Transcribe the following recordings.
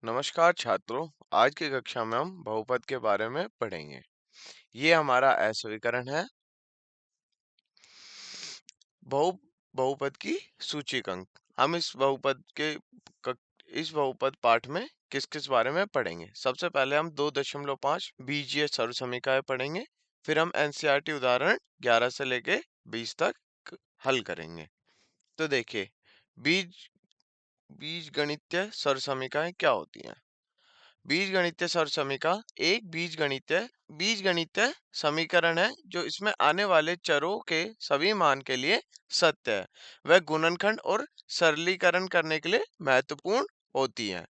नमस्कार छात्रों। आज की कक्षा में हम बहुपद के बारे में पढ़ेंगे। ये हमारा असवीकरण है। बहु बहुपद की सूचकांक। हम क, इस बहुपद पाठ में किस किस बारे में पढ़ेंगे। सबसे पहले हम 2.5 बीजीय सर्वसमीकरण पढ़ेंगे। फिर हम एनसीईआरटी उदाहरण 11 से लेके 20 तक हल करेंगे। तो देखिए, बीज बीजगणितीय सर्वसमीकरण क्या होती हैं। बीजगणितीय सर्वसमीकरण एक बीजगणितीय समीकरण है जो इसमें आने वाले चरों के सभी मान के लिए सत्य है। वह गुणनखंड और सरलीकरण करने के लिए महत्वपूर्ण होती है।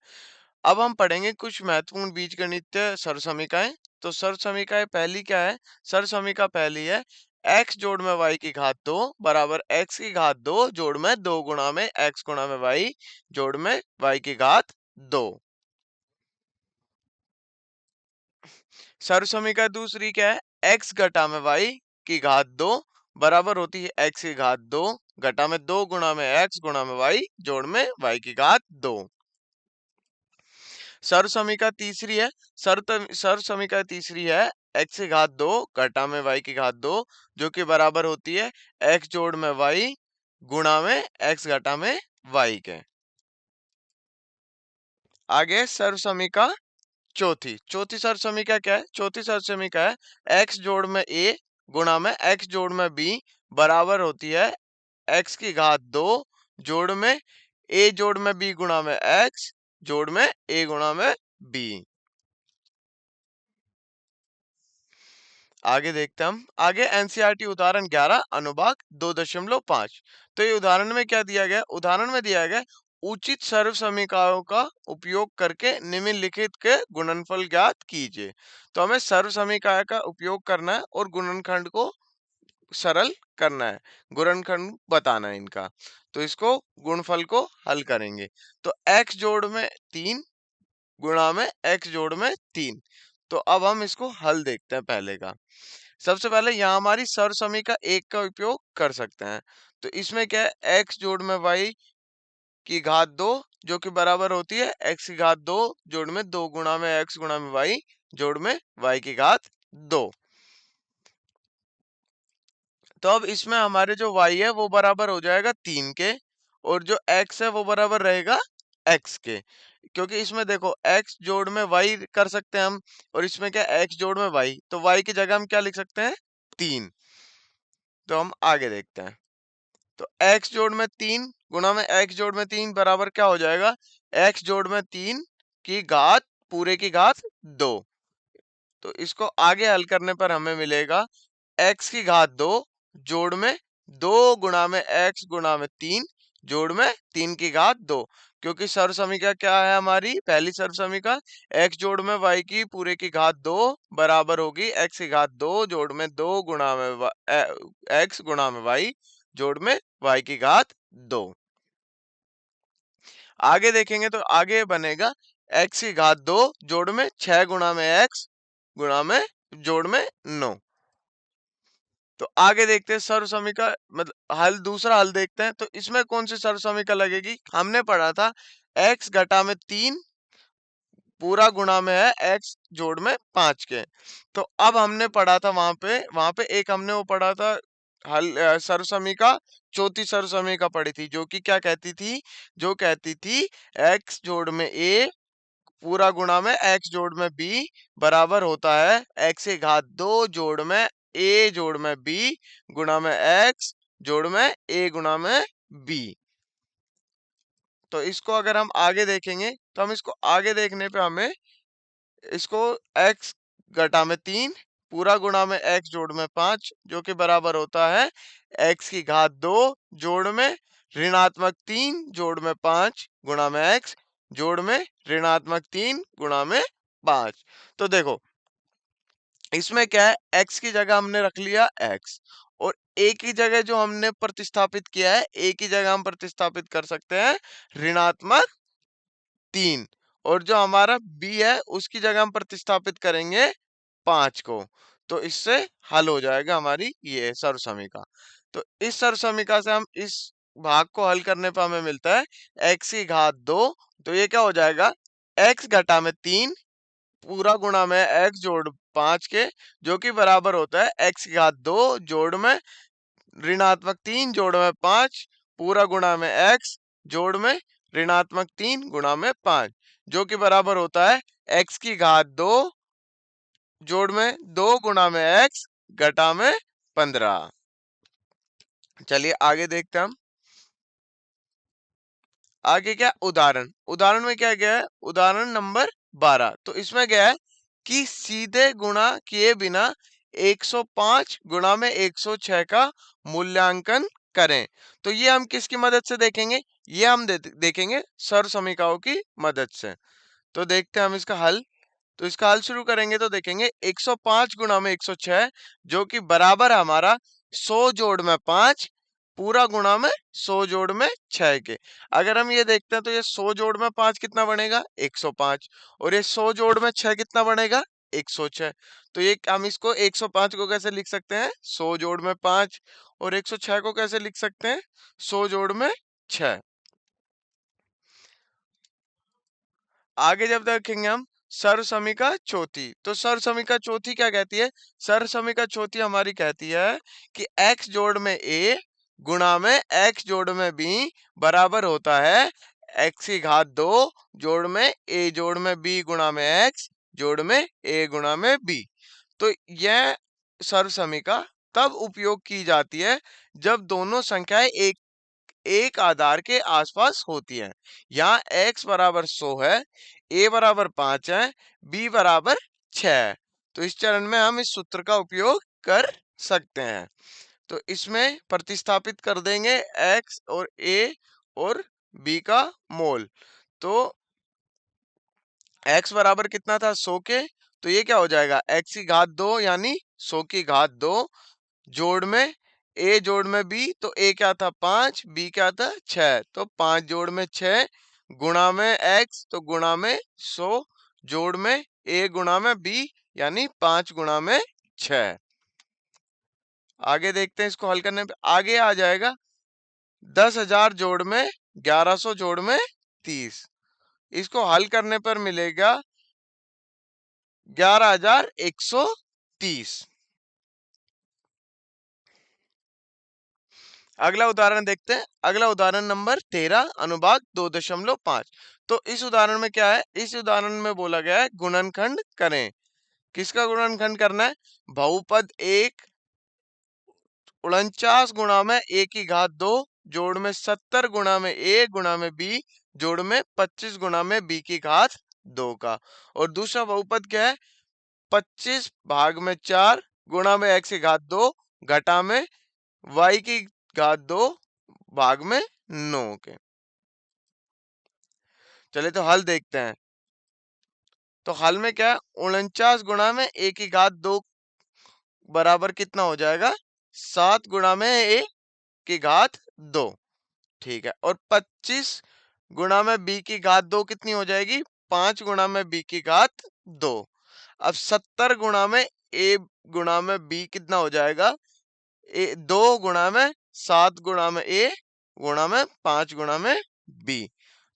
अब हम पढ़ेंगे कुछ महत्वपूर्ण बीजगणितीय सर्वसमीकरण। तो सर्वसमीकरण पहली क्या है? सर्वसमीकरण पहली है x जोड़ में y की घात 2 बराबर x की घात 2 जोड़ में 2 गुणा में x गुणा में y जोड़ में y की घात 2। सर्वसमीकरण दूसरी क्या है? x घटा में y की घात 2 बराबर होती है x की घात 2 घटा में 2 गुणा में x गुणा में y जोड़ में y की घात 2। सर्वसमीकरण तीसरी है सर्वसमीकरण तीसरी है x की घात 2 घटा में y की घात 2 जो कि बराबर होती है x जोड़ में y गुणा में x घटा में y के। आगे सर्वसमीकरण चौथी सर्वसमीकरण क्या है? चौथी सर्वसमीकरण है x जोड़ में a गुणा में x जोड़ में b बराबर होती है x की घात 2 जोड़ में a जोड़ में b गुणा में x जोड़ में a गुणा में b। आगे देखते हैं हम। आगे एनसीईआरटी उदाहरण 11 अनुभाग 2.5। तो ये उदाहरण में क्या दिया गया? उदाहरण में दिया गया उचित सर्व समीकरणों का उपयोग करके निम्नलिखित के गुणनफल ज्ञात कीजिए। तो हमें सर्व समीकरण का उपयोग करना है और गुणनखंड को सरल करना है, गुणनखंड बताना है इनका। तो इसको गुणनफल को हल करेंगे। तो x जोड़ में 3 गुणा में x जोड़ में 3। तो अब हम इसको हल देखते हैं पहले का। सबसे पहले यहाँ हमारी सर्वसमीकरण एक का उपयोग कर सकते हैं। तो इसमें क्या है? x जोड़ में y की घात 2 जो कि बराबर होती है x की घात 2 जोड़ में 2 गुणा में x गुणा में y जोड़ में y की घात 2। तो अब इसमें हमारे जो y है वो बराबर हो जाएगा 3 के और जो x है वो बराबर रहेगा x के। क्योंकि इसमें देखो x जोड़ में y कर सकते हैं हम और इसमें क्या x जोड़ में y, तो y की जगह हम क्या लिख सकते हैं? 3। तो हम आगे देखते हैं। तो x जोड़ में 3 गुणा में x जोड़ में 3 बराबर क्या हो जाएगा? x जोड़ में 3 की घात पूरे की घात 2। तो इसको आगे हल करने पर हमें मिलेगा x की घात 2 जोड़ में 2 गुणा में x गुणा में 3 जोड़ में 3 की घात 2। क्योंकि सर्व समीकरण क्या है हमारी? पहली सर्व समीकरण x जोड़ में y की पूरे की घात 2 बराबर होगी x की घात 2 जोड़ में 2 गुणा में x गुणा में y जोड़ में y की घात 2। आगे देखेंगे तो आगे बनेगा x की घात 2 जोड़ में 6 गुणा में x गुणा में जोड़ में 9। तो आगे देखते हैं सर्व समीकरण मतलब हल, दूसरा हल देखते हैं। तो इसमें कौन सी सर्व समीकरण लगेगी? हमने पढ़ा था x घटा में 3 पूरा गुणा में है x जोड़ में 5 के। तो अब हमने पढ़ा था वहां पे एक हमने वो पढ़ा था हल सर्व समीकरण चौथी सर्व समीकरण पढ़ी थी जो कि क्या कहती थी? जो कहती थी x जोड़ में a पूरा गुणा में x जोड़ में b बराबर होता है x की घात 2 जोड़ में a जोड़ में b गुणा में x जोड़ में a गुणा में b। तो इसको अगर हम आगे देखेंगे तो हम इसको आगे देखने पे हमें इसको x घटा में 3 पूरा गुणा में x जोड़ में 5 जो कि बराबर होता है x की घात 2 जोड़ में ऋणात्मक 3 जोड़ में 5 गुणा में x जोड़ में ऋणात्मक 3 गुणा में 5। तो देखो इसमें क्या है? x की जगह हमने रख लिया x और a की जगह जो हमने प्रतिस्थापित किया है a की जगह हम प्रतिस्थापित कर सकते हैं ऋणात्मक 3 और जो हमारा b है उसकी जगह हम प्रतिस्थापित करेंगे 5 को। तो इससे हल हो जाएगा हमारी ये सर्व समीकरण। तो इस सर्व समीकरण से हम इस भाग को हल करने पर हमें मिलता है x की घात 2। तो ये क्या हो जाएगा? x घटा में 3 पूरा गुणा में x जोड़ 5 के, जो कि बराबर होता है x की घात 2 जोड़ में ऋणात्मक 3 जोड़ में 5 पूरा गुणा में x जोड़ में ऋणात्मक 3 गुणा में 5, जो कि बराबर होता है x की घात 2 जोड़ में 2 गुणा में x घटा में 15। चलिए आगे देखते हैं हम। आगे क्या उदाहरण, उदाहरण में क्या गया है, उदाहरण नंबर 12। तो इसमें गया है कि सीधे गुणा किए बिना 105 गुणा में 106 का मूल्यांकन करें। तो ये हम किसकी मदद से देखेंगे, ये हम देखेंगे सर्वसमीकाओं की मदद से। तो देखते हैं हम इसका हल। तो इसका हल शुरू करेंगे तो देखेंगे 105 गुणा में 106 जो कि बराबर है हमारा 100 जोड़ में 5 पूरा गुणा में 100 जोड़ में 6 के। अगर हम ये देखते हैं तो ये 100 जोड़ में 5 कितना बनेगा 105, और ये 100 जोड़ में 6 कितना बनेगा 106। तो ये हम इसको 105 को कैसे लिख सकते हैं 100 जोड़ में 5, और 106 को कैसे लिख सकते हैं 100 जोड़ में 6। आगे जब देखेंगे हम सर्वसमीका चौथी, तो सर्वसमीका चौथी क्या कहती है, सर्वसमीका चौथी हमारी कहती है कि x जोड़ में a गुणा में x जोड़ में b बराबर होता है x की घात 2 जोड़ में a जोड़ में b गुणा में x जोड़ में a गुणा में b। तो यह सर्वसमीका तब उपयोग की जाती है जब दोनों संख्याएं एक आधार के आसपास होती है। यहाँ x बराबर 100 है, a बराबर 5 है, b बराबर 6 है। तो इस चरण में हम इस सूत्र का उपयोग कर सकते हैं। तो इसमें प्रतिस्थापित कर देंगे x और a और b का मोल। तो x बराबर कितना था 100 के, तो ये क्या हो जाएगा x की घात 2 यानी 100 की घात 2 जोड़ में a जोड़ में b, तो a क्या था 5, b क्या था 6, तो 5 जोड़ में 6 गुणा में x तो गुणा में 100 जोड़ में a गुणा में b यानी 5 गुणा में 6। आगे देखते हैं इसको हल करने पे आगे आ जाएगा 10,000 जोड़ में 1100 जोड़ में 30। इसको हल करने पर मिलेगा 11,130। अगला उदाहरण देखते हैं। अगला उदाहरण नंबर 13 अनुभाग 2.5। तो इस उदाहरण में क्या है, इस उदाहरण में बोला गया है गुणनखंड करें। किसका गुणनखंड करना है, बहुपद 1 49 गुणा में a की घात 2 जोड़ में 70 गुणा में a गुणा में b जोड़ में 25 गुणा में b की घात 2 का। और दूसरा बहुपद क्या है 25 भाग में 4 गुणा में x की घात 2 घटा में y की घात 2 भाग में 9 के। चलिए तो हल देखते हैं। तो हल में क्या है 49 गुणा में a की घात 2 बराबर कितना हो जाएगा 7 गुणा में a की घात 2, ठीक है। और 25 गुणा में b की घात 2 कितनी हो जाएगी 5 गुणा में b की घात 2। अब 70 गुणा में a गुणा में b कितना हो जाएगा 2 गुणा में 7 गुणा में a गुणा में 5 गुणा में b।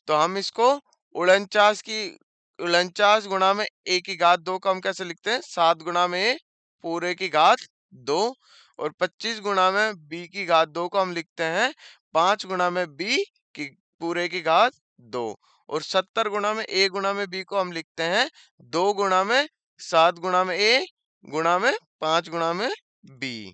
तो हम इसको 49 गुणा में a की घात 2 को हम कैसे लिखते हैं 7 गुणा में a पूरे की घात 2, और 25 गुणा में b की घात 2 को हम लिखते हैं 5 गुणा में b की पूरे की घात 2, और 70 गुणा में a गुणा में b को हम लिखते हैं 2 गुणा में 7 गुणा में a गुणा में 5 गुणा में b।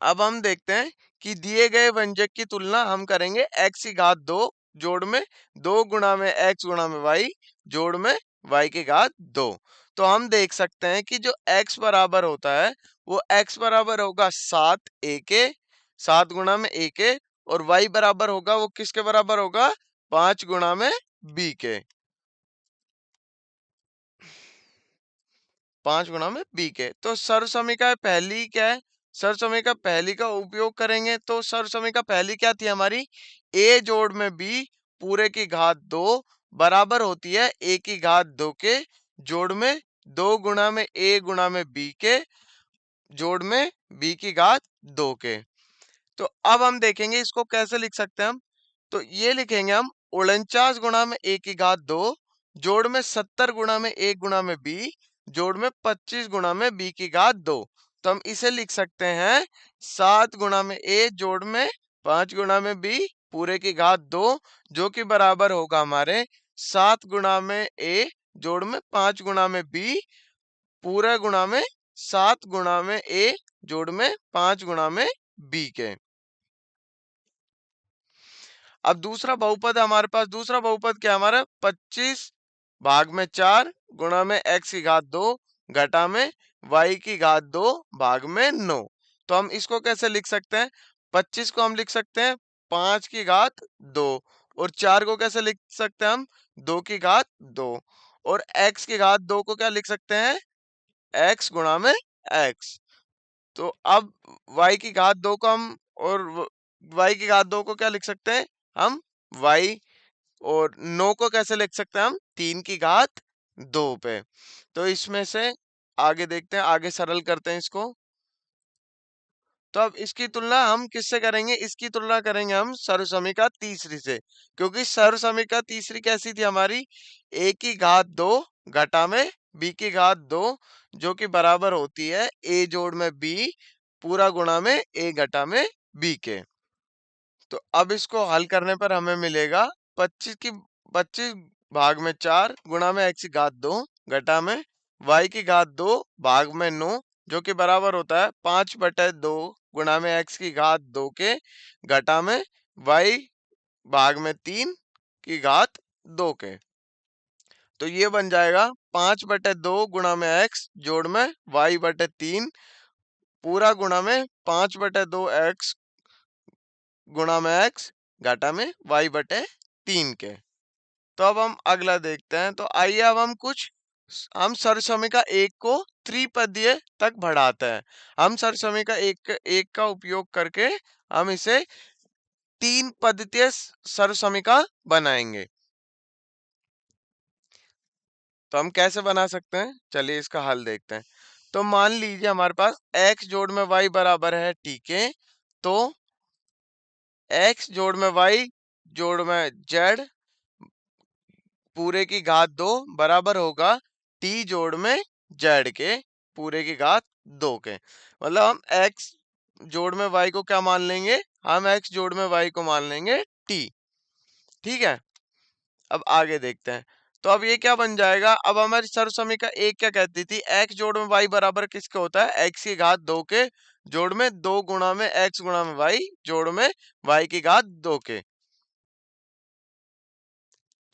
अब हम देखते हैं कि दिए गए व्यंजक की तुलना हम करेंगे x की घात 2 जोड़ में 2 गुणा में x गुणा में y जोड़ में y की घात 2। तो हम देख सकते हैं कि जो x बराबर होता है वो x बराबर होगा 7 a के 7 गुणा में a के, और y बराबर होगा वो किसके बराबर होगा 5 गुणा में b के, 5 गुणा में b के। तो सर्वसमीका पहली क्या है, सर्वसमीका पहली का उपयोग करेंगे। तो सर्वसमीका पहली क्या थी हमारी a जोड़ में b पूरे की घात 2 बराबर होती है a की घात 2 के जोड़ में 2 गुणा में a गुणा में b के जोड़ में b की घात 2 के। तो अब हम देखेंगे इसको कैसे लिख सकते हैं हम। तो ये लिखेंगे हम 49 गुणा में a की घात 2 जोड़ में 70 गुणा में a गुणा में b जोड़ में 25 गुणा में b की घात 2। तो हम इसे लिख सकते हैं 7 गुणा में a जोड़ में 5 गुणा में b पूरे की घात 2, जो कि बराबर होगा हमारे 7 गुणा में a जोड़ में 5 गुणा में b पूरा गुणा में 7 गुणा में a जोड़ में 5 गुणा में b के। अब दूसरा बहुपद है हमारे पास। दूसरा बहुपद क्या है हमारा? 25 भाग में 4 गुणा में x की घात 2 घटा में y की घात 2 भाग में 9। तो हम इसको कैसे लिख सकते हैं? 25 को हम लिख सकते हैं 5 की घात 2 और 4 को कैसे लिख सकते हैं हम? 2 की घात 2 और x की घात 2 को क्या लिख सकते हैं? x गुणा में x। तो अब y की घात 2 को हम और y की घात 2 को क्या लिख सकते हैं हम? y। और 9 को कैसे लिख सकते हैं हम? 3 की घात 2 पे। तो इसमें से आगे देखते हैं, आगे सरल करते हैं इसको। तो अब इसकी तुलना हम किससे करेंगे? इसकी तुलना करेंगे हम सर्वसमीका तीसरी से, क्योंकि सर्वसमीका तीसरी कैसी थी हमारी? a की घात 2 घटा में b की घात 2 जो कि बराबर होती है a जोड़ में b पूरा गुणा में a घटा में b के। तो अब इसको हल करने पर हमें मिलेगा 25 भाग में 4 गुणा में x की घात 2 घटा में y की घात 2 भाग में 9 जो कि बराबर होता है 5/2 गुणा में x की घात 2 के घटा में y भाग में 3 की घात 2 के। तो ये बन जाएगा 5/2 गुणा में x जोड़ में y/3 पूरा गुणा में 5/2 x गुणा में x घटा में y/3 के। तो अब हम अगला देखते हैं। तो आइए अब हम सर्वसमीका एक को त्रिपदीय तक बढ़ाते हैं। हम सर्वसमीका एक का उपयोग करके हम इसे 3 पद्धतीय सर्वसमीका बनाएंगे। तो हम कैसे बना सकते हैं? चलिए इसका हल देखते हैं। तो मान लीजिए हमारे पास x जोड़ में y बराबर है t के। तो x जोड़ में y जोड़ में z पूरे की घात 2 बराबर होगा t जोड़ में z के पूरे की घात 2 के। मतलब हम x जोड़ में y को क्या मान लेंगे? हम x जोड़ में y को मान लेंगे t। ठीक है, अब आगे देखते हैं। तो अब ये क्या बन जाएगा? अब हमारी सर्वसमीका एक क्या कहती थी? x जोड़ में y बराबर किसके होता है? x की घात 2 के जोड़ में 2 गुणा में x गुणा में y जोड़ में y की घात 2 के।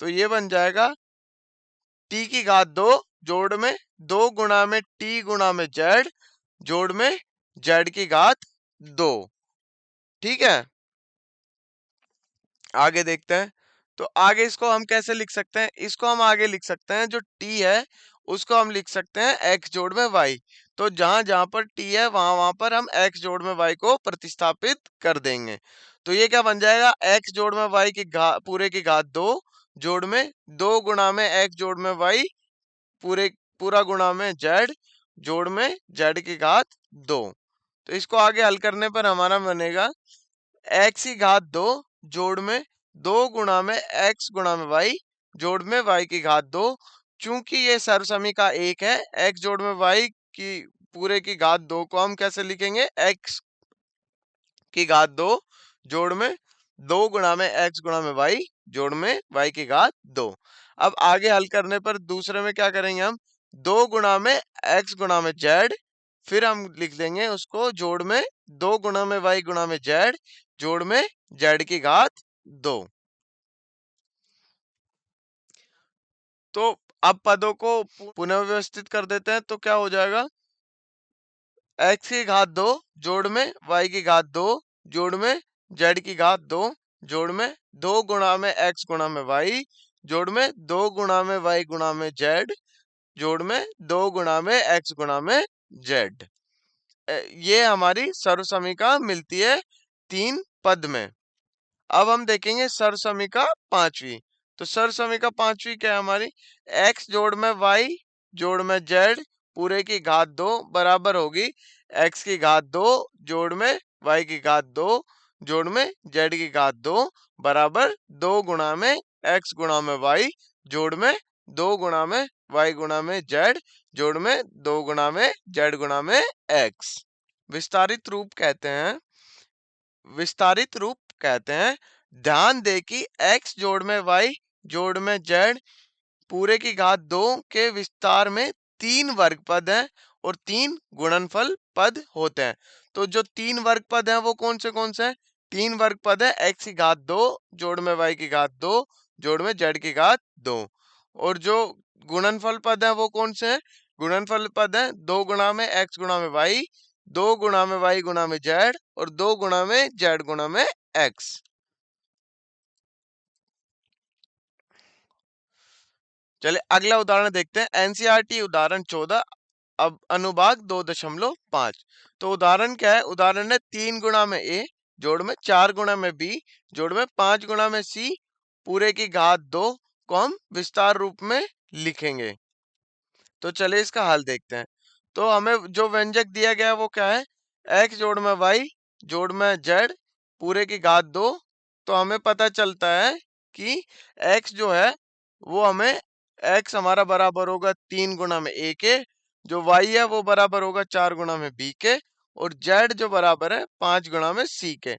तो ये बन जाएगा t की घात 2 जोड़ में 2 गुणा में t गुणा में z जोड़ में z की घात 2। ठीक है, आगे देखते हैं। तो आगे इसको हम कैसे लिख सकते हैं? इसको हम आगे लिख सकते हैं, जो t है उसको हम लिख सकते हैं x जोड़ में y। तो जहां जहां पर t है वहां वहां पर हम x जोड़ में y को प्रतिस्थापित कर देंगे। तो ये क्या बन जाएगा? x जोड़ में y की पूरे की घात 2 जोड़ में 2 गुणा में x जोड़ में y पूरा गुणा में z जोड़ में z की घात 2। तो इसको आगे हल करने पर हमारा बनेगा x की घात 2 जोड़ में 2 गुणा में x गुणा में y जोड़ में y की घात 2। चूंकि ये सर्वसमीका एक है, x जोड़ में y की पूरे की घात 2 को हम कैसे लिखेंगे? x की घात 2 जोड़ में 2 गुणा में x गुणा में y जोड़ में y की घात 2। अब आगे हल करने पर दूसरे में क्या करेंगे हम? 2 गुणा में x गुणा में z, फिर हम लिख देंगे उसको जोड़ में 2 गुणा में y गुणा में z जोड़ में z की घात 2। तो अब पदों को पुनर्व्यवस्थित कर देते हैं। तो क्या हो जाएगा? x की घात 2 जोड़ में y की घात 2 जोड़ में z की घात 2 जोड़ में 2 गुणा में x गुणा में y जोड़ में 2 गुणा में y गुणा में z जोड़ में 2 गुणा में x गुणा में z। ये हमारी सर्वसमीका मिलती है 3 पद में। अब हम देखेंगे सर्वसमीका पांचवी। तो सर्वसमीका पांचवी क्या है हमारी? x जोड़ में y जोड़ में z पूरे की घात 2 बराबर होगी x की घात 2 जोड़ में y की घात 2 जोड़ में z की घात 2 बराबर 2 गुणा में x गुणा में y जोड़ में 2 गुणा में y गुणा में z जोड़ में 2 गुणा में z गुणा में x। विस्तारित रूप कहते हैं ध्यान दे कि x जोड़ में y जोड़ में z पूरे की घात 2 के विस्तार में 3 वर्ग पद हैं और 3 गुणनफल पद होते हैं। तो जो 3 वर्ग पद हैं वो कौन से हैं? 3 वर्ग पद है x की घात 2 जोड़ में y की घात 2 जोड़ में z की घात 2। और जो गुणनफल पद है वो कौन से हैं? गुणनफल पद है 2 गुणा में x गुणा में y, 2 गुणा में y गुणा में z और 2 गुणा में z गुणा में x। चलिए अगला उदाहरण देखते हैं। एनसीईआरटी उदाहरण 14 अब अनुभाग 2.5। तो उदाहरण क्या है? उदाहरण है 3 गुणा में a जोड़ में 4 गुणा में b जोड़ में 5 गुणा में c पूरे की घात 2 को हम विस्तार रूप में लिखेंगे। तो चलिए इसका हल देखते हैं। तो हमें जो व्यंजक दिया गया है वो क्या है? x जोड़ में y जोड़ में z पूरे की घात 2। तो हमें पता चलता है कि x जो है वो हमें x हमारा बराबर होगा 3 गुणा में a के, जो y है वो बराबर होगा 4 गुणा में b के और z जो बराबर है 5 गुणा में c के।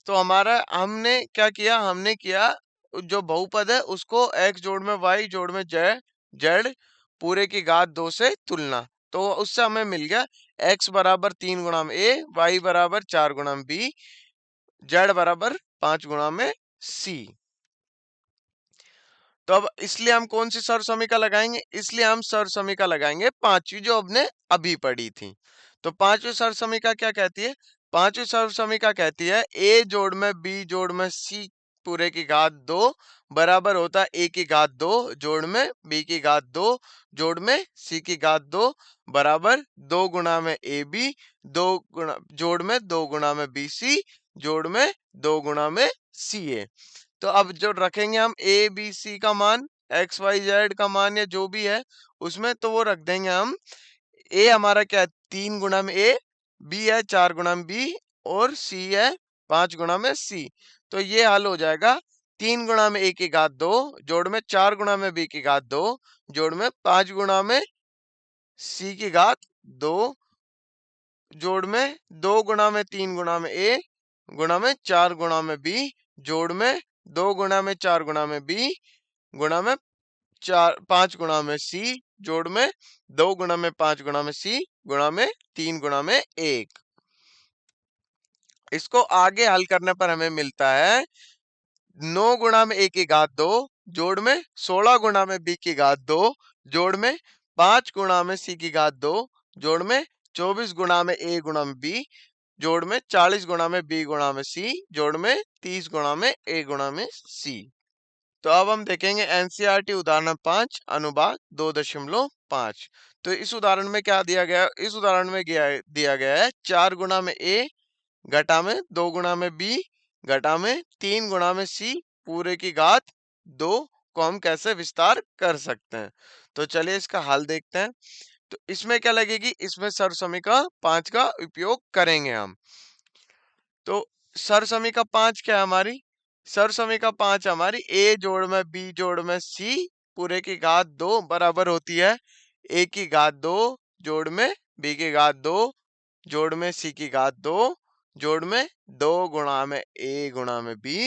तो हमारा हमने क्या किया? हमने किया जो बहुपद है उसको x जोड़ में y जोड़ में z पूरे की घात 2 से तुलना। तो उससे हमें मिल गया x बराबर 3 गुणा में a, y बराबर 4 गुणा में b, z बराबर 5 गुणा में c। तो अब इसलिए हम कौन सी सर्वसमीका लगाएंगे? इसलिए हम सर्वसमीका लगाएंगे पांचवी जो हमने अभी पढ़ी थी। तो पांचवी सर्वसमीका क्या कहती है? पांचवी सर्वसमीका कहती है a जोड़ में b जोड़ में c पूरे की घात 2 बराबर होता है a की घात 2 जोड़ में b की घात 2 जोड़ में c की घात 2 बराबर 2 गुणा में ab 2 गुणा जोड़ में 2 गुणा में bc जोड़ में 2 गुणा में ca। तो अब जो रखेंगे हम ए बी सी का मान, एक्स वाई जेड का मान या जो भी है उसमें, तो वो रख देंगे हम। ए हमारा क्या है? 3 गुणा में ए, बी है 4 गुणा में बी और सी है 5 गुणा में सी। तो ये हल हो जाएगा 3 गुणा में ए की घात 2 जोड़ में 4 गुणा में बी की घात 2 जोड़ में 5 गुणा में सी की घात 2 जोड़ में 2 गुणा में 3 गुणा में ए गुणा में 4 गुणा में बी जोड़ में 2 गुणा में 4 गुणा में बी गुणा में 5 गुणा में सी जोड़ में 2 गुणा में 5 गुणा में सी गुणा में 3 गुणा में 1। इसको आगे हल करने पर हमें मिलता है 9 गुणा में ए की घात 2 जोड़ में 16 गुणा में बी की घात 2 जोड़ में 5 गुणा में सी की घात 2 जोड़ में 24 गुणा में ए गुणा में बी जोड़ में 40 गुणा में बी गुणा में सी जोड़ में 30 गुणा में ए गुणा में सी। तो अब हम देखेंगे एनसीईआरटी उदाहरण 5 अनुभाग 2.5। तो इस उदाहरण में क्या दिया गया? इस उदाहरण में दिया गया है 4 गुणा में ए घटा में 2 गुणा में बी घटा में 3 गुणा में सी पूरे की घात 2 को हम कैसे विस्तार कर सकते हैं। तो चलिए इसका हल देखते हैं। तो इसमें क्या लगेगी? इसमें सर्वसमीका 5 का उपयोग करेंगे हम। तो सर्वसमीका 5 क्या है हमारी? सर्वसमीका 5 हमारी a जोड़ में b जोड़ में c पूरे की घात 2 बराबर होती है a की घात 2 जोड़ में b की घात 2 जोड़ में c की घात 2 जोड़ में 2 गुणा में a गुणा में b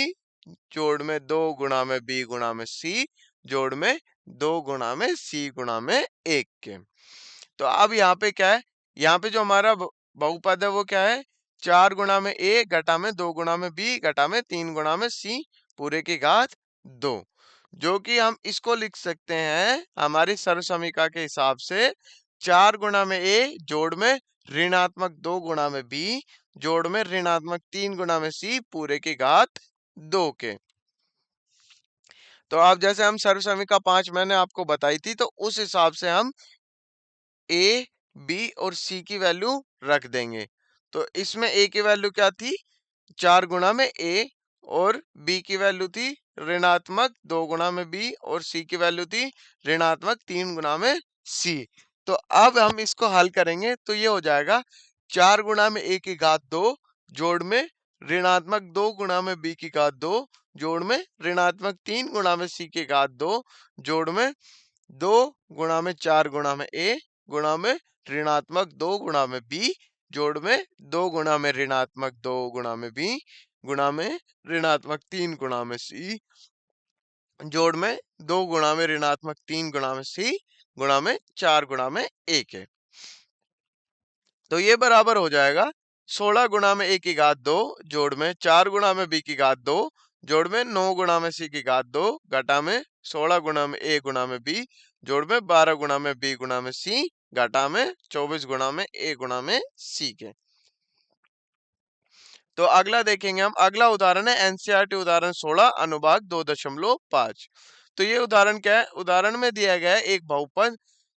जोड़ में 2 गुणा में b गुणा में c जोड़ में 2 गुणा में c गुणा में 1 के। तो अब यहाँ पे क्या है? यहाँ पे जो हमारा बहुपद है वो क्या है? 4 गुणा में ए घटा में 2 गुणा में बी घटा में 3 गुणा में सी पूरे की घात 2, जो कि हम इसको लिख सकते हैं हमारी सर्वसमीका के हिसाब से 4 गुणा में ए जोड़ में ऋणात्मक 2 गुणा में बी जोड़ में ऋणात्मक 3 गुणा में सी पूरे की घात 2 के। तो अब जैसे हम सर्वसमीका 5 मैंने आपको बताई थी, तो उस हिसाब से हम ए बी और सी की वैल्यू रख देंगे। तो इसमें ए की वैल्यू क्या थी? 4 गुणा में ए और बी की वैल्यू थी ऋणात्मक 2 गुणा में बी और सी की वैल्यू थी ऋणात्मक 3 गुणा में सी। तो अब हम इसको हल करेंगे तो ये हो जाएगा 4 गुणा में ए की घात 2 जोड़ में ऋणात्मक 2 गुणा में b की घात 2 जोड़ में ऋणात्मक 3 गुणा में c की घात 2 जोड़ में 2 गुणा में 4 गुणा में a गुणा में ऋणात्मक 2 गुणा में b जोड़ में 2 गुणा में ऋणात्मक 2 गुणा में b गुणा में ऋणात्मक 3 गुणा में c जोड़ में 2 गुणा में ऋणात्मक 3 गुणा में c गुणा में 4 गुणा में a के। तो ये बराबर हो जाएगा 16 गुणा में a की घात 2 जोड़ में 4 गुणा में b की घात 2 जोड़ में 9 गुणा में c की घात 2 घटा में 16 गुणा में a गुणा में b जोड़ में 12 गुणा में b गुणा में c घटा में 24 गुणा में a गुणा में c के। तो अगला देखेंगे हम, अगला उदाहरण है एनसीईआरटी उदाहरण 16 अनुभाग 2.5। तो ये उदाहरण क्या है? उदाहरण में दिया गया है एक बहुपद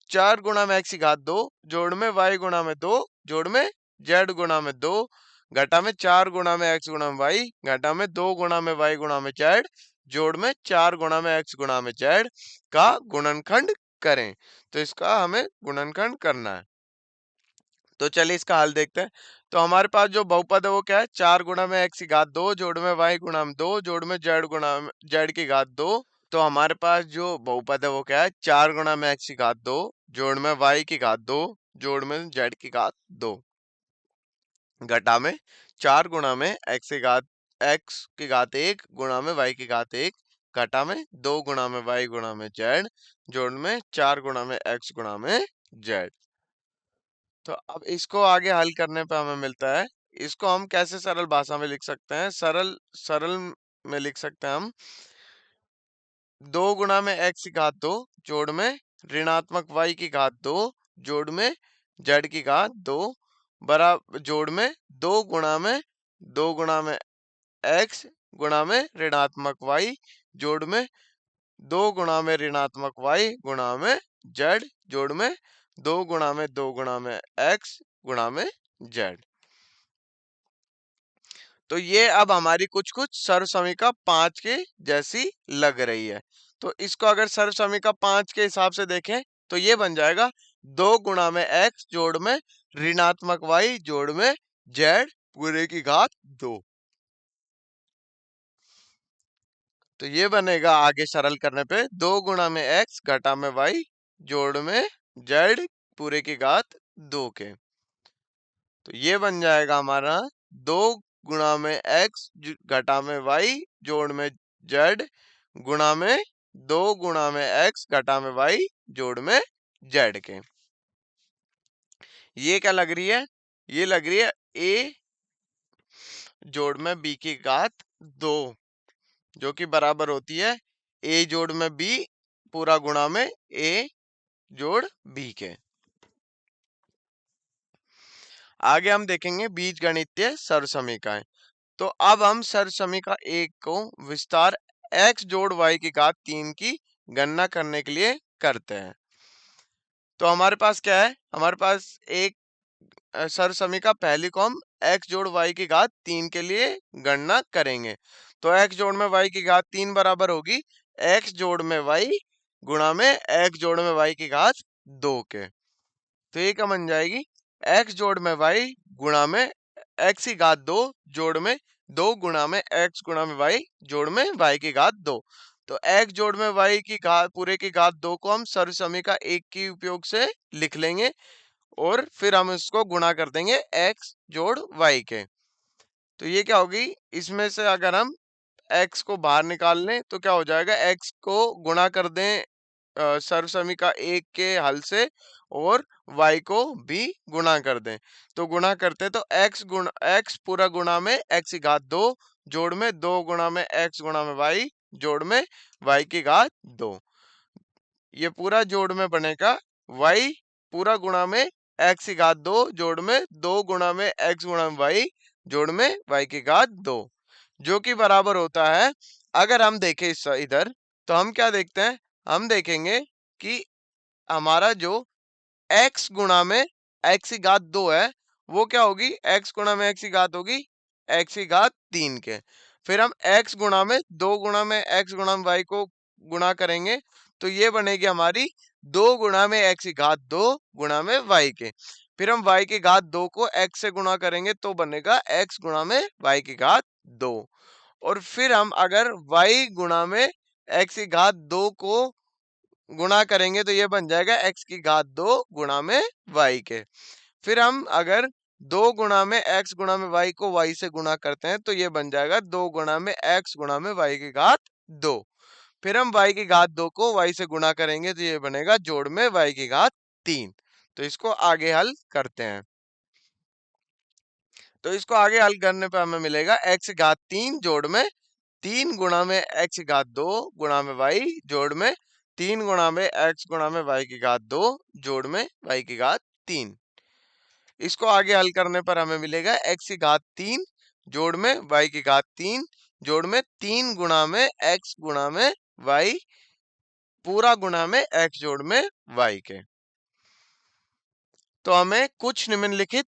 4 गुणा में x की घात 2 जोड़ में y गुणा में 2 जोड़ में z गुणा में 2 घटा में 4 गुणा में x गुणा में y घटा में 2 गुणा में y गुणा में z जोड़ में 4 गुणा में x गुणा में z का गुणनखंड करें। तो इसका हमें गुणनखंड करना है। तो चलिए इसका हल देखते हैं। तो हमारे पास जो बहुपद है वो क्या है? 4 गुणा में x की घात 2 जोड़ में y गुणा में 2 जोड़ में z गुणा में z की घात 2। तो हमारे पास जो बहुपद है वो क्या है? 4 गुणा में x की घात 2 जोड़ में y की घात 2 जोड़ में z की घात 2 घटा में 4 गुणा में x की घात 1 गुणा में y की घात 1 घटा में 2 गुणा में y गुणा में z जोड़ में 4 गुणा में x गुणा में z। तो अब इसको आगे हल करने पे हमें मिलता है, इसको हम कैसे सरल भाषा में लिख सकते हैं? सरल सरल में लिख सकते हैं हम 2 गुणा में x की घात 2 जोड़ में ऋणात्मक y की घात 2 जोड़ में z की घात 2 बराबर जोड़ में 2 गुणा में x गुणा में ऋणात्मक y जोड़ में 2 गुणा में ऋणात्मक y गुणा में z जोड़ में 2 गुणा में x गुणा में z। तो ये अब हमारी कुछ कुछ सर्वसमीका 5 के जैसी लग रही है। तो इसको अगर सर्वसमीका 5 के हिसाब से देखें तो ये बन जाएगा 2 गुणा में x जोड़ में ऋणात्मक y जोड़ में z पूरे की घात 2। तो ये बनेगा आगे सरल करने पे 2 गुणा में x घटा में y जोड़ में z पूरे की घात 2 के। तो ये बन जाएगा हमारा 2 गुणा में x घटा में y जोड़ में z गुणा में 2 गुणा में x घटा में y जोड़ में z के। ये क्या लग रही है? ये लग रही है a जोड़ में b की घात 2 जो कि बराबर होती है a जोड़ में b पूरा गुणा में a जोड़ b के। आगे हम देखेंगे बीजगणितीय सर्वसमीकाएं। तो अब हम सर्वसमीका 1 को विस्तार x जोड़ y की घात 3 की गणना करने के लिए करते हैं। तो हमारे पास क्या है? हमारे पास एक सर्वसमीका पहली को हम x जोड़ y की घात 3 के लिए गणना करेंगे। तो x जोड़ में y की घात 3 बराबर होगी x जोड़ में y गुणा में x जोड़ में y की घात 2 के। तो ये क्या बन जाएगी? x जोड़ में y गुणा में x की घात 2 जोड़ में 2 गुणा में x गुणा में y जोड़ में y की घात 2। तो x जोड़ में y की घात पूरे की घात 2 को हम सर्वसमीका 1 के उपयोग से लिख लेंगे और फिर हम इसको गुणा कर देंगे x जोड़ y के। तो ये क्या होगी? इसमें से अगर हम x को बाहर निकाल लें तो क्या हो जाएगा? x को गुणा कर दें सर्वसमीका 1 के हल से और y को भी गुणा कर दें। तो गुणा करते तो x पूरा गुणा में x की घात 2 जोड़ में 2 गुणा में x गुणा में y जोड़ में y की घात 2। ये पूरा जोड़ में बनेगा y पूरा गुणा में x की घात 2 जोड़ में 2 गुणा में x गुणा में y जोड़ में y की घात 2 जो कि बराबर होता है, अगर हम देखें इधर तो हम क्या देखते हैं? हम देखेंगे कि हमारा जो x गुणा में x की घात 2 है वो क्या होगी? x गुणा में x की घात होगी x की घात 3 के। फिर हम x गुणा में 2 गुणा में x गुणा में y को गुणा करेंगे तो ये बनेगी हमारी 2 गुणा में x की घात 2 गुणा में y के। फिर हम y की घात 2 को x से गुणा करेंगे तो बनेगा x गुणा में y की घात 2। और फिर हम अगर y गुणा में x की घात 2 को गुणा करेंगे तो ये बन जाएगा x की घात 2 गुणा में y के। फिर हम अगर 2 गुणा में x गुणा में y को y से गुणा करते हैं तो ये बन जाएगा 2 गुणा में x गुणा में y की घात 2। फिर हम y की घात 2 को y से गुणा करेंगे तो ये बनेगा जोड़ में y की घात 3। तो इसको आगे हल करते हैं। तो इसको आगे हल करने पे हमें मिलेगा x की घात 3 जोड़ में 3 गुणा में x की घात 2 गुणा में y जोड़ में 3 गुणा में x गुणा में y की घात 2 जोड़ में y की घात 3। इसको आगे हल करने पर हमें मिलेगा x की घात 3 जोड़ में y की घात 3 जोड़ में 3 गुणा में x गुणा में y पूरा गुणा में x जोड़ में y के। तो हमें कुछ निम्नलिखित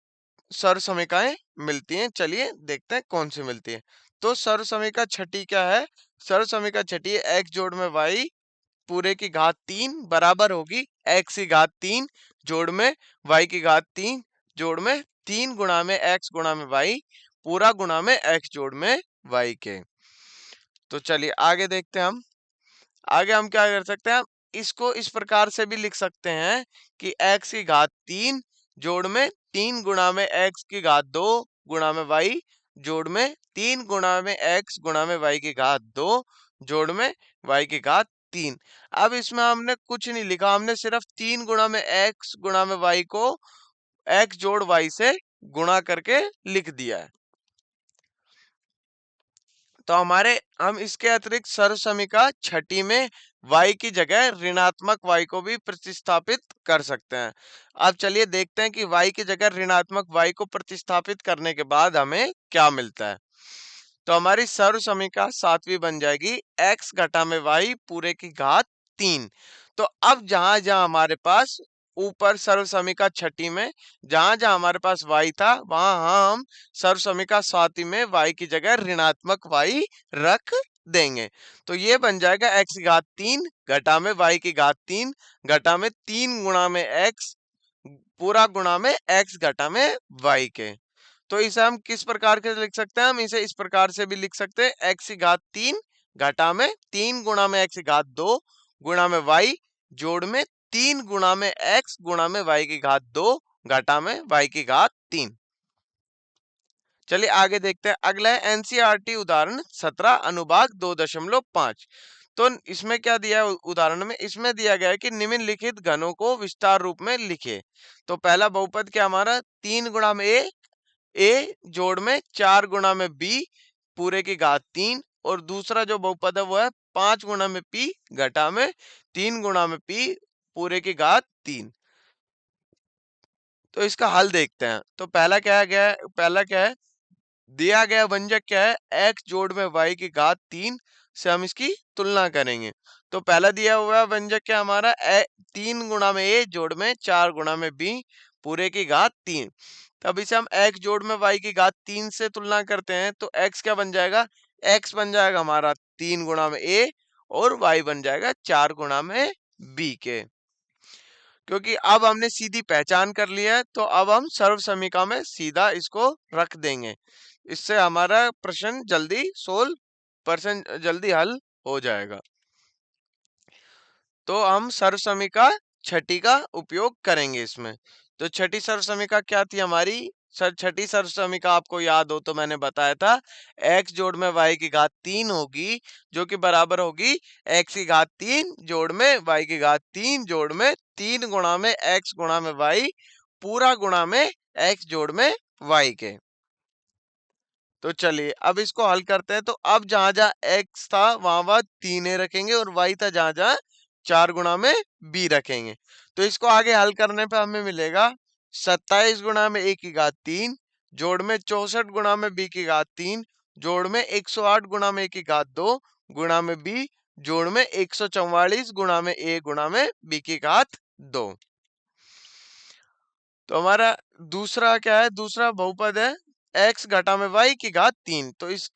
सर्व समीकरणाएं मिलती हैं। चलिए देखते हैं कौन सी मिलती है। तो सर्व समीकरण छठी क्या है? सर्व समीकरण छठी है x जोड़ में y पूरे की घात 3 बराबर होगी x की घात 3 जोड़ में y की घात 3 जोड़ में 3 गुणा में x गुणा में y पूरा गुणा में x जोड़ में y के। तो चलिए आगे देखते हैं हम। आगे हम क्या कर सकते हैं? इसको इस प्रकार से भी लिख सकते हैं कि x की घात 3 जोड़ में 3 गुणा में x की घात 2 गुणा में y जोड़ में 3 गुणा में x गुणा में y की घात 2 जोड़ में y की घात 3। अब इसमें हमने कुछ नहीं लिखा, हमने सिर्फ 3 गुणा में x गुणा में y को x जोड़ y से गुणा करके लिख दिया है। तो हम इसके अतिरिक्त सर्व समीकरण छठी में y की जगह ऋणात्मक y को भी प्रतिस्थापित कर सकते हैं। अब चलिए देखते हैं कि y की जगह ऋणात्मक y को प्रतिस्थापित करने के बाद हमें क्या मिलता है। तो हमारी सर्व समीकरण सातवीं बन जाएगी x घटा में y पूरे की घात 3। तो अब जहां जहां हमारे पास ऊपर सर्व समीकरण छठी में जहां जहां हमारे पास y था वहां हम सर्व समीकरण सातवीं में y की जगह ऋणात्मक y रख देंगे। तो ये बन जाएगा x की घात 3 घटा में y की घात 3 घटा में 3 गुणा में x पूरा गुणा में x घटा में y के। तो इसे हम किस प्रकार के लिख सकते हैं? हम इसे इस प्रकार से भी लिख सकते हैं x की घात 3 घटा में 3 गुणा में x की घात 2 गुणा में y जोड़ में 3 गुणा में x गुणा में y की घात 2 घटा में y की घात 3। चलिए आगे देखते हैं। अगला है एनसीईआरटी उदाहरण 17 अनुभाग 2.5। तो इसमें क्या दिया है उदाहरण में? इसमें दिया गया है कि निम्नलिखित घनों को विस्तार रूप में लिखे। तो पहला बहुपद क्या हमारा 3 गुणा में a जोड़ में 4 गुणा में b पूरे की घात 3 और दूसरा जो बहुपद है वो है 5 गुणा में p घटा में 3 गुणा में p पूरे की घात 3। तो इसका हल देखते हैं। तो पहला क्या है दिया गया व्यंजक क्या है? x जोड़ में y की घात 3 से हम इसकी तुलना करेंगे। तो पहला दिया हुआ व्यंजक क्या हमारा 3 गुणा में a जोड़ में 4 गुणा में b पूरे की घात 3। तब इसे हम x जोड़ में y की घात 3 से तुलना करते हैं तो x क्या बन जाएगा? x बन जाएगा हमारा 3 गुणा में a और y बन जाएगा 4 गुणा में b के। क्योंकि अब हमने सीधी पहचान कर लिया है तो अब हम सर्व समीकरण में सीधा इसको रख देंगे। इससे हमारा प्रश्न जल्दी हल हो जाएगा। तो हम सर्व समीकरण छठी का उपयोग करेंगे इसमें। तो छठी सर्व समीकरण क्या थी हमारी? छठी सर्व समीकरण आपको याद हो तो मैंने बताया था x जोड़ में y की घात 3 होगी जो कि बराबर होगी x की घात 3 जोड़ में y की घात 3 जोड़ में 3 गुणा में x गुणा में y पूरा गुणा में x जोड़ में y के। तो चलिए अब इसको हल करते हैं। तो अब जहां जहां x था वहां वहां 3 रखेंगे और y था जहां जहां 4 गुणा में b रखेंगे। तो इसको आगे हल करने पे हमें मिलेगा 27 गुणा में a की घात 3 जोड़ में 64 गुणा में b की घात 3 जोड़ में 108 गुणा में a की घात 2 गुणा में b जोड़ में 144 गुणा में a गुणा में b की घात 2। तो हमारा दूसरा क्या है? दूसरा बहुपद है x घटा में y की घात 3। तो इस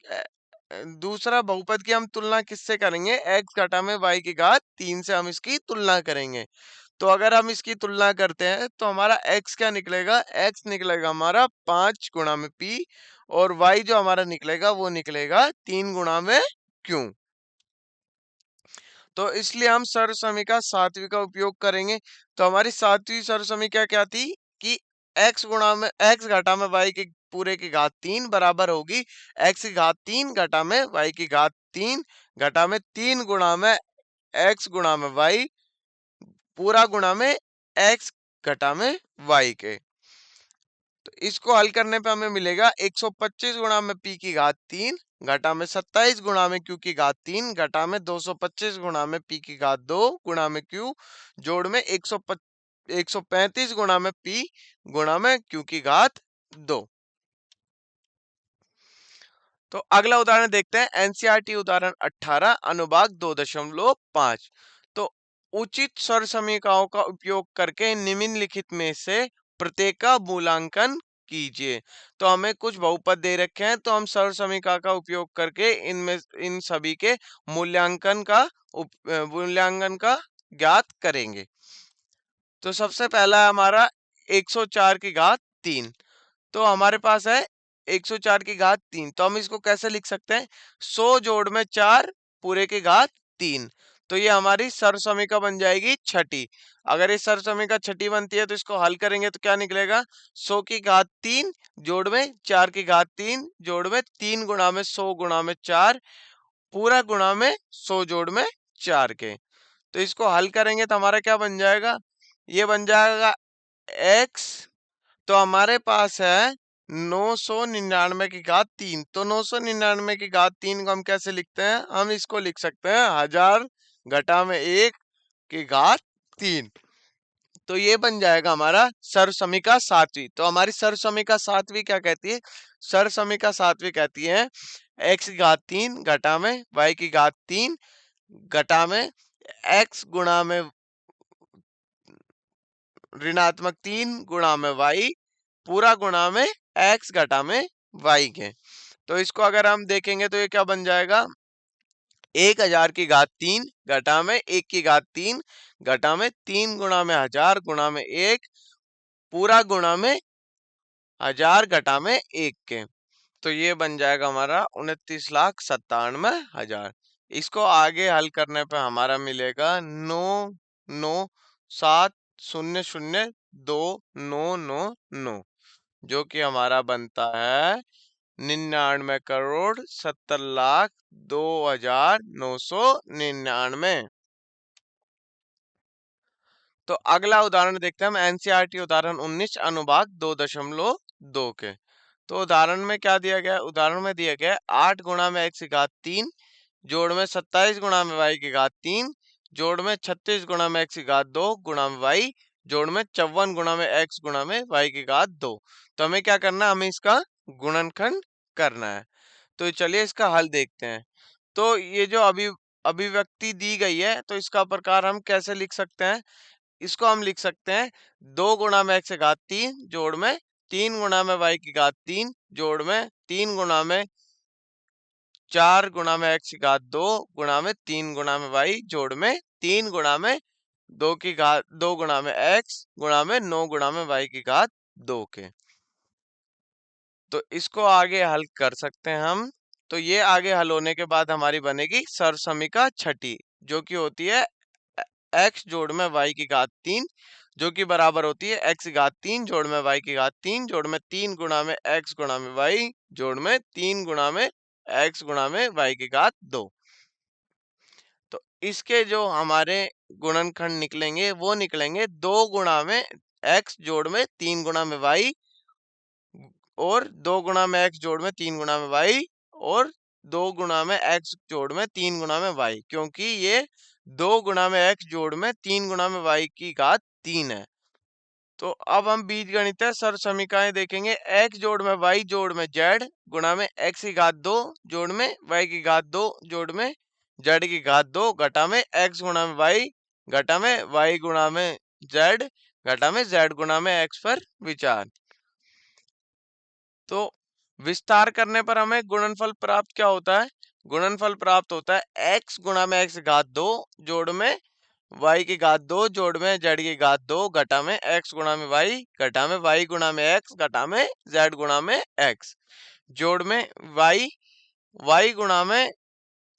दूसरा बहुपद की हम तुलना किससे करेंगे? x घटा में y की घात 3 से हम इसकी तुलना करेंगे। तो अगर हम इसकी तुलना करते हैं तो हमारा x क्या निकलेगा, x निकलेगा हमारा 5 गुणा में p, और y जो हमारा निकलेगा वो निकलेगा 3 गुणा में q। तो इसलिए हम सर्वसमीका सातवीं का उपयोग करेंगे। तो हमारी सातवीं सर्वसमीका क्या थी कि x गुणा में x घटा में y के पूरे की घात 3 बराबर होगी x की घात 3 घटा में y की घात 3 घटा में 3 गुणा में x गुणा में y पूरा गुणा में x घटा में y के। तो इसको हल करने पे हमें मिलेगा 125 गुणा में p की घात 3 घटा में 27 गुणा में q की घात 3 घटा में 225 गुणा में p की घात 2 गुणा में q जोड़ में 135 गुणा में p गुणा में q की घात 2। तो अगला उदाहरण देखते हैं, एनसीईआरटी उदाहरण 18 अनुभाग 2.5। तो उचित स्वर समीकरणों का उपयोग करके निम्नलिखित में से प्रत्येक का मूल्यांकन कीजिए। तो हमें कुछ बहुपद दे रखे हैं, तो हम स्वर समीकरण का उपयोग करके इनमें इन सभी के मूल्यांकन का ज्ञात करेंगे। तो सबसे पहला है हमारा 104 की घात 3। तो हमारे पास है 104 की घात 3, तो हम इसको कैसे लिख सकते हैं, 100 जोड़ में 4 पूरे की घात 3। तो ये हमारी सर्वसमीका बन जाएगी छठी। अगर ये सर्वसमीका छठी बनती है तो इसको हल करेंगे तो क्या निकलेगा, 100 की घात 3 जोड़ में 4 की घात 3 जोड़ में 3 गुणा में 100 गुणा में 4 पूरा गुणा में 100 जोड़ में 4 के। तो इसको हल करेंगे तो हमारा क्या बन जाएगा, ये बन जाएगा x। तो हमारे पास है 999 की घात 3। तो 999 की घात 3 को हम कैसे लिखते हैं, हम इसको लिख सकते हैं 1000 घटा में 1 की घात 3। तो ये बन जाएगा हमारा सर्वसमीका सातवीं। तो हमारी सर्वसमीका सातवीं क्या कहती है, सर्वसमीका सातवीं कहती है x की घात 3 घटा में y की घात 3 घटा में x गुणा में ऋणात्मक 3 गुणा में y पूरा गुणा में x घटा में y के। तो इसको अगर हम देखेंगे तो ये क्या बन जाएगा, 1000 की घात 3 घटा में 1 की घात 3 घटा में 3 गुणा में 1000 गुणा में 1 पूरा गुणा में 1000 घटा में 1 के। तो ये बन जाएगा हमारा 29,97,000। इसको आगे हल करने पे हमारा मिलेगा 9,9,7,0,0,2,9,9,9, जो कि हमारा बनता है 99,70,02,999। तो अगला उदाहरण देखते हैं हम, एनसीईआरटी उदाहरण 19 अनुभाग 2.2 के। तो उदाहरण में क्या दिया गया है, उदाहरण में दिया गया है 8 गुणा में x की घात 3 जोड़ में 27 गुणा में y की घात 3 जोड़ में 36 गुणा में x की घात 2 गुणा में y जोड़ में 54 गुणा में x गुणा में y की घात 2। तो हमें क्या करना है, हमें इसका गुणनखंड करना है। तो चलिए इसका हल देखते हैं। तो ये जो अभिव्यक्ति दी गई है तो इसका प्रकार हम कैसे लिख सकते हैं, इसको हम लिख सकते हैं 2 गुणा में x की घात 3 जोड़ में 3 गुणा में y की घात 3 जोड़ में 3 गुणा में 4 गुणा में x की घात 2 गुणा में 3 गुणा में y जोड़ में 3 गुणा में 2 गुणा में x गुणा में 9 गुणा में y की घात 2 के। तो इसको आगे हल कर सकते हैं हम। तो ये आगे हल होने के बाद हमारी बनेगी सर्वसमीका छठी, जो कि होती है x जोड़ में y की घात 3, जो कि बराबर होती है x की घात 3 जोड़ में y की घात 3 जोड़ में 3 गुणा में x गुणा में y जोड़ में 3 गुणा में x गुणा में y की घात 2। तो इसके जो हमारे गुणनखंड निकलेंगे वो निकलेंगे 2 गुणा में x जोड़ में 3 गुणा में y और 2 गुणा में x जोड़ में 3 गुणा में y और 2 गुणा में x जोड़ में 3 गुणा में y, क्योंकि ये 2 गुणा में x जोड़ में 3 गुणा में y की घात 3 है। तो अब हम बीजगणित सर्व समीकरण देखेंगे, x जोड़ में y जोड़ में z गुणा में x की घात 2 जोड़ में y की घात 2 जोड़ में z की घात 2 घटा में x गुणा में y घटा में y गुणा में z घटा में z गुणा में x पर विचार। तो विस्तार करने पर हमें गुणनफल प्राप्त क्या होता है, गुणनफल प्राप्त होता है x गुणा में x घात 2 जोड़ में y की घात 2 जोड़ में z की घात 2 घटा में x गुणा में y घटा में y गुणा में x घटा में z गुणा में x जोड़ में y गुणा में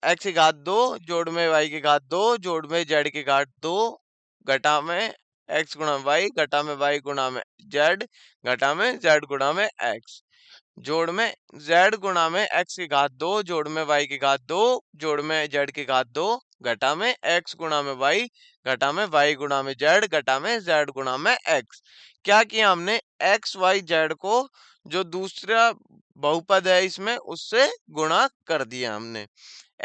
x की घात 2 जोड़ में y की घात 2 जोड़ में z की घात 2 घटा में x गुणा में y घटा में y गुणा में z घटा में z गुणा में x जोड़ में z गुणा में x की घात 2 जोड़ में y की घात 2 जोड़ में z की घात 2 घटा में x गुणा में y घटा में y गुणा में z घटा में z गुणा में x। क्या किया हमने, x y z को जो दूसरा बहुपद है इसमें उससे गुणा कर दिया हमने।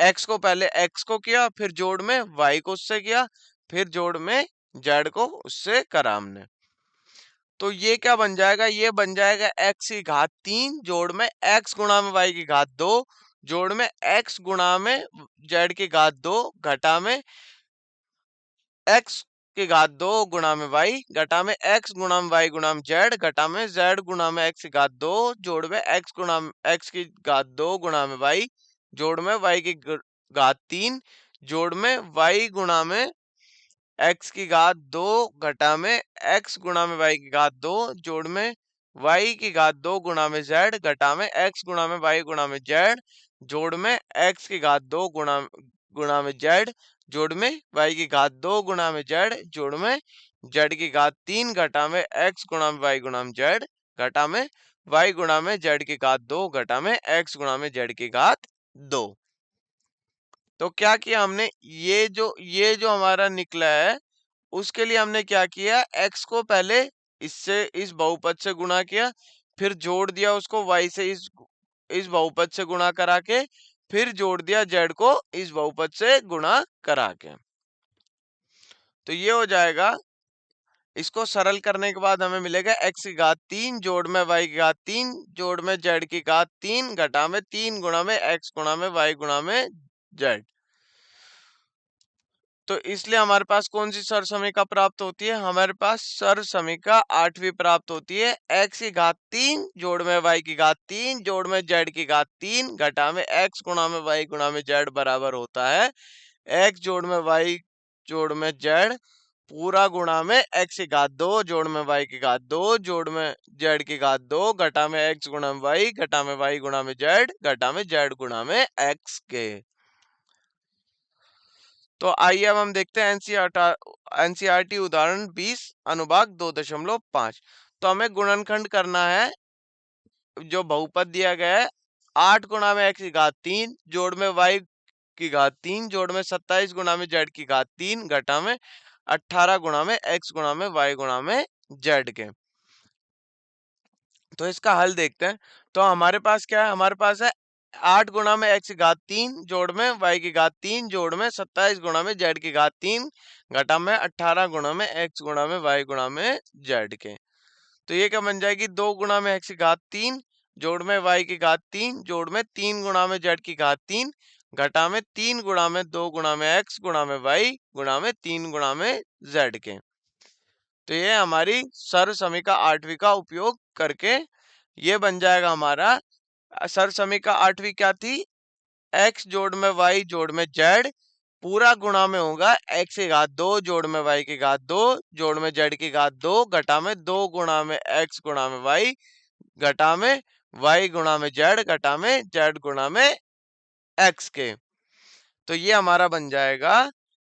x को पहले x को किया, फिर जोड़ में y को उससे किया, फिर जोड़ में z को उससे करा हमने। तो ये क्या बन जाएगा, ये बन जाएगा x की घात 3 जोड़ में x गुणा में y की घात 2 जोड़ में x गुणा में z की घात 2 घटा में x की घात 2 गुणा में y घटा में x गुणा में y गुणा में z घटा में z गुणा में x की घात 2 जोड़ में x गुणा में x की घात 2 गुणा में y जोड़ में y की घात 3 जोड़ में y गुणा में x की घात 2 घटा में x गुणा में y की घात 2 जोड़ में y की घात 2 गुणा में z घटा में x गुणा में y गुणा में z जोड़ में x की घात 2 गुणा में z जोड़ में y की घात 2 गुणा में z जोड़ में z की घात 3 घटा में x गुणा में y गुणा में z घटा में y गुणा में z की घात 2 घटा में x गुणा में z की घात 2। तो क्या किया हमने, ये जो हमारा निकला है उसके लिए हमने क्या किया, x को पहले इससे इस बहुपद से गुणा किया, फिर जोड़ दिया उसको y से इस बहुपद से गुणा करा के, फिर जोड़ दिया z को इस बहुपद से गुणा करा के। तो ये हो जाएगा, इसको सरल करने के बाद हमें मिलेगा x की घात 3 जोड़ में y की घात 3 जोड़ में z की घात 3 घटा में 3 गुणा में x गुणा में y गुणा में z। तो इसलिए हमारे पास कौन सी सरसमीका प्राप्त होती है, हमारे पास सरसमीका 8वीं प्राप्त होती है। x की घात 3 जोड़ में y की घात 3 जोड़ में z की घात 3 घटा में x गुणा में y गुणा में z बराबर होता है x जोड़ में y जोड़ में z पूरा गुणा में x की घात 2 जोड़ में y की घात 2 जोड़ में z की घात 2 घटा में x गुणा में y घटा में y गुणा में z घटा में z गुणा में x के। तो आइए अब हम देखते हैं एनसीईआरटी उदाहरण 20 अनुभाग 2.5। तो हमें गुणनखंड करना है, जो बहुपद दिया गया है 8 गुणा में x की घात 3 जोड़ में y की घात 3 जोड़ में 27 गुणा में z की घात 3 घटा में 18 गुणा में x गुणा में y गुणा में z के। तो इसका हल देखते हैं। तो हमारे पास क्या है, हमारे पास है 8 गुणा में x की घात 3 जोड़ में y की घात 3 जोड़ में 27 गुणा में z की घात 3 घटा में 18 गुणा में x गुणा में y गुणा में z के। तो ये क्या बन जाएगी, 2 गुणा में x की घात 3 जोड़ में y की घात 3 जोड़ में 3 गुणा में z की घात 3 घटा में 3 गुणा में 2 गुणा में x गुणा में y गुणा में 3 गुणा में z के। तो ये हमारी सरसमीका 8वीं का उपयोग करके ये बन जाएगा हमारा सरसमीका 8वीं क्या थी, x जोड़ में y जोड़ में z पूरा गुणा में होगा x की घात 2 जोड़ में y की घात 2 जोड़ में z की घात 2 घटा में 2 गुणा में x गुणा में y घटा में y गुणा में z घटा में z गुणा में x के। तो ये हमारा बन जाएगा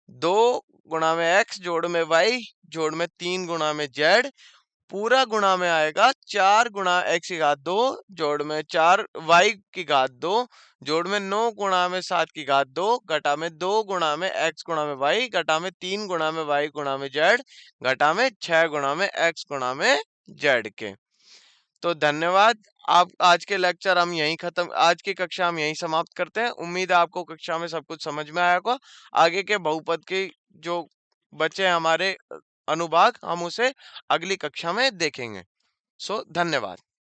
2 गुणा में x जोड़ में y जोड़ में 3 गुणा में z पूरा गुणा में आएगा 4 गुणा x की घात 2 जोड़ में 4 y की घात 2 जोड़ में 9 गुणा में 7 की घात 2 घटा में 2 गुणा में x गुणा में y घटा में 3 गुणा में y गुणा में z घटा में 6 गुणा में x गुणा में z के। तो धन्यवाद। आप आज के लेक्चर हम यहीं खत्म, आज की कक्षा हम यहीं समाप्त करते हैं। उम्मीद है आपको कक्षा में सब कुछ समझ में आया होगा। आगे के बहुपद के जो बचे हमारे अनुभाग हम उसे अगली कक्षा में देखेंगे। धन्यवाद।